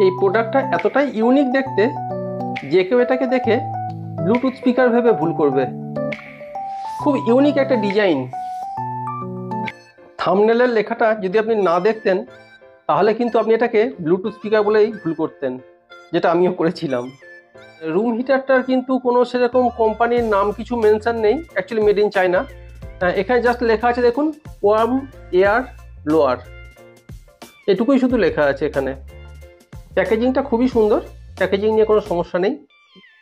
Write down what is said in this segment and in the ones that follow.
এই প্রোডাক্টটা এতটাই ইউনিক দেখতে যে কেউ এটাকে দেখে ব্লুটুথ স্পিকার ভেবে ভুল করবে। খুব ইউনিক একটা ডিজাইন। থাম্বনেলের লেখাটা যদি আপনি না দেখতেন তাহলে কিন্তু আপনি এটাকে ব্লুটুথ স্পিকার বলেই ভুল করতেন, যেটা আমিও করেছিলাম। রুম হিটারটার কিন্তু কোনো সেরকম কোম্পানির নাম কিছু মেনশন নেই, অ্যাকচুয়ালি মেড ইন চায়না। এখানে জাস্ট লেখা আছে দেখুন, ওয়ার্ম এয়ার ব্লোয়ার, এটুকুই শুধু লেখা আছে এখানে। প্যাকেজিংটা খুবই সুন্দর, প্যাকেজিং নিয়ে কোনো সমস্যা নেই।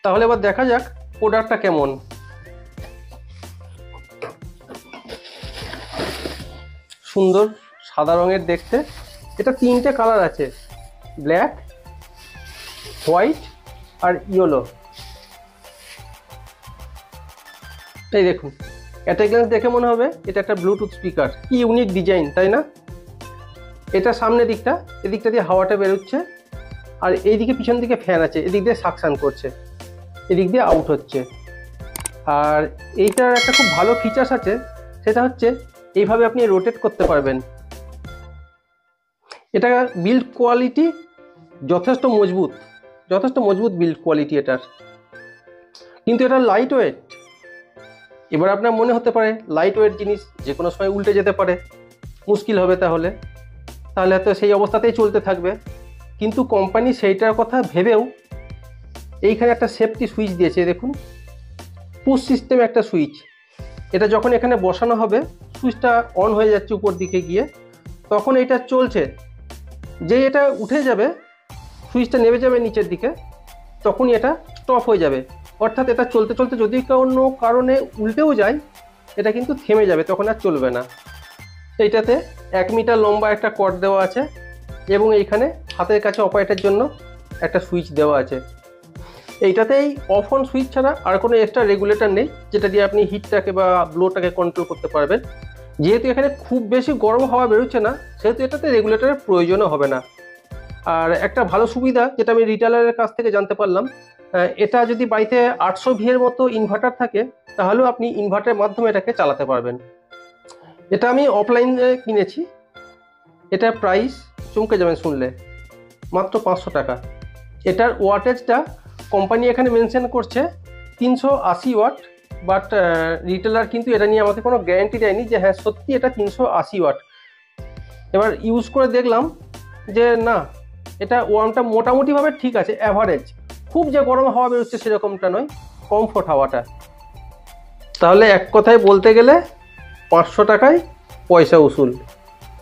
তাহলে এবার দেখা যাক প্রোডাক্টটা কেমন। সুন্দর সাদা রঙের দেখতে। এটা 3টে কালার আছে, ব্ল্যাক, হোয়াইট আর ইয়েলো। এই দেখুন, এটা গ্লান্স দেখে মনে হবে এটা একটা ব্লুটুথ স্পিকার। কি ইউনিক ডিজাইন, তাই না? এটা সামনের দিকটা, এদিকটা দিয়ে হাওয়াটা বেরোচ্ছে, আর এইদিকে পিছন দিকে ফ্যান আছে, এদিক দিয়ে সাকশন করছে, এদিক দিয়ে আউট হচ্ছে। আর এইটার একটা খুব ভালো ফিচার্স আছে, সেটা হচ্ছে এইভাবে আপনি রোটেট করতে পারবেন। এটা বিল্ড কোয়ালিটি যথেষ্ট মজবুত বিল্ড কোয়ালিটি এটার। কিন্তু এটা লাইট ওয়েট। এবার আপনার মনে হতে পারে লাইট ওয়েট জিনিস যে কোনো সময় উল্টে যেতে পারে, মুশকিল হবে, তাহলে হয়তো সেই অবস্থাতেই চলতে থাকবে। কিন্তু কোম্পানি সেইটার কথা ভেবেও এইখানে একটা সেফটি সুইচ দিয়েছে, দেখুন, পুশ সিস্টেম একটা সুইচ। এটা যখন এখানে বসানো হবে, সুইচটা অন হয়ে যাচ্ছে উপর দিকে গিয়ে, তখন এটা চলছে। যে এটা উঠে যাবে, সুইচটা নেমে যাবে নিচের দিকে, তখনই এটা স্টপ হয়ে যাবে। অর্থাৎ এটা চলতে চলতে যদি কোনো কারণে উল্টেও যায়, এটা কিন্তু থেমে যাবে, তখন আর চলবে না। এইটাতে 1 মিটার লম্বা একটা কর্ড দেওয়া আছে, এবং এইখানে হাতের কাছে অপারেটের জন্য একটা সুইচ দেওয়া আছে। এইটাতেই অফ অন সুইচ ছাড়া আর কোনো এক্সট্রা রেগুলেটর নেই, যেটা দিয়ে আপনি হিটটাকে বা ব্লোটাকে কন্ট্রোল করতে পারবেন। যেহেতু এখানে খুব বেশি গরম হাওয়া বেরোচ্ছে না, সেহেতু এটাতে রেগুলেটরের প্রয়োজনও হবে না। আর একটা ভালো সুবিধা যেটা আমি রিটেলারের কাছ থেকে জানতে পারলাম, এটা যদি বাড়িতে 800 ভিএর মতো ইনভার্টার থাকে, তাহলেও আপনি ইনভার্টারের মাধ্যমে এটাকে চালাতে পারবেন। এটা আমি অফলাইনে কিনেছি। এটার প্রাইস চমকে যাবেন শুনলে, মাত্র 500 টাকা। এটার ওয়াটেজটা কোম্পানি এখানে মেনশন করছে 380 ওয়াট, বাট রিটেলার কিন্তু এটা নিয়ে আমাকে কোনো গ্যারান্টি দেয়নি যে হ্যাঁ সত্যি এটা 380 ওয়াট। এবার ইউজ করে দেখলাম যে না, এটা ওয়ার্মটা মোটামুটিভাবে ঠিক আছে, অ্যাভারেজ। খুব যে গরম হাওয়া বেরোচ্ছে সেরকমটা নয়, কমফোর্ট হাওয়াটা। তাহলে এক কথায় বলতে গেলে 500 টাকায় পয়সা উসুল।